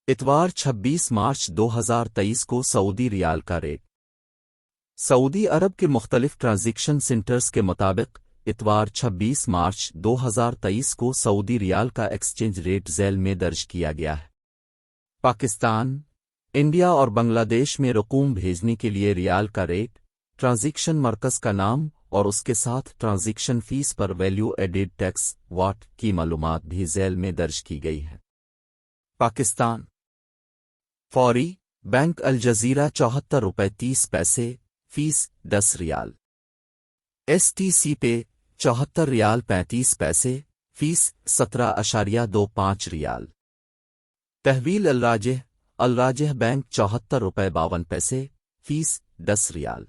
اتوار 26 مارچ 2023 کو سعودی ریال کا ریٹ۔ سعودی عرب کے مختلف ٹرانزیکشن سینٹرز کے مطابق اتوار 26 مارچ 2023 کو سعودی ریال کا ایکسچینج ریٹ ذیل میں درج کیا گیا ہے۔ پاکستان، انڈیا اور بنگلہ دیش میں رقوم بھیجنے کے لیے ریال کا ریٹ، ٹرانزیکشن مرکز کا نام اور اس کے ساتھ ٹرانزیکشن فیس پر ویلیو ایڈڈ ٹیکس واٹ کی معلومات بھی ذیل میں درج کی گئی ہے۔ پاکستان فوری بینک الجزیرہ 74 روپے 30 پیسے فیس 10 ریال، ایس ٹی سی پے 74 ریال 35 پیسے فیس 17.25 ریال، تحویل الراجح بینک 74 روپے 52 پیسے فیس 10 ریال،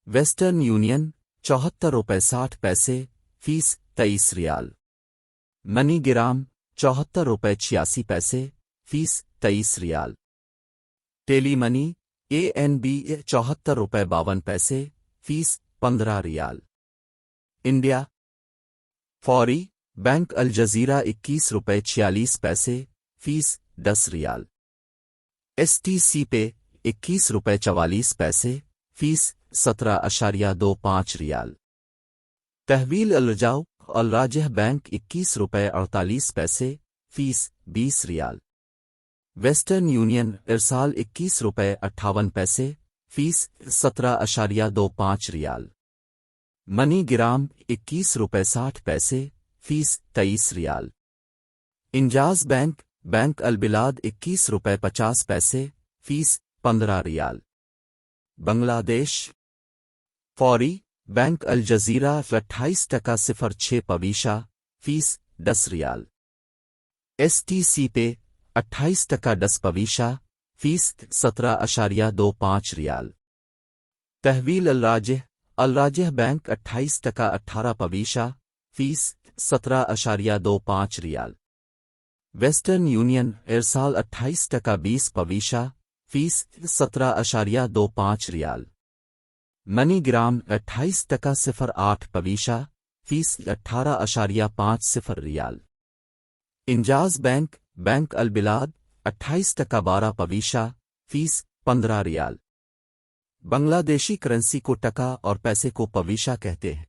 ویسٹرن یونین 74 روپے 60 پیسے فیس 23 ریال، منی گرام 74 روپے 86 پیسے فیس 23 ریال، ٹیلی منی ANB 74 روپے 52 پیسے فیس 15 ریال، انڈیا فوری بینک الجزیرہ 21 روپے 46 پیسے فیس 10 ریال، ایس ٹی سی پے 21 روپے 44 پیسے فیس 17.25 ریال، تحویل الراجح بینک 21 روپے 48 پیسے فیس 20 ریال، ویسٹرن یونین ارسال 21 روپے 58 پیسے فیس 17.25 ریال، منی گرام 21 روپے 60 پیسے فیس 23 ریال، انجاز بینک البلاد 21 روپے 50 پیسے فیس 15 ریال، بنگلہ دیش فوری بینک الجزیرہ 28.06 پیسہ فیس 10 ریال، ایس ٹی سی پے 28.10 پیسہ فیس 17.25 ریال، تحویل الراجح بینک 28.18 پیسہ فیس 17.25 ریال، ویسٹرن یونین ارسال 28.20 پیسہ فیس 17.25 ریال، منی گرام 28.08 پیسہ فیس 18.50 ریال، انجاز بینک البلاد 28.12 پیسہ فیس 15 ریال۔ بنگلہ دیشی کرنسی کو ٹکا اور پیسے کو پیسہ کہتے ہیں۔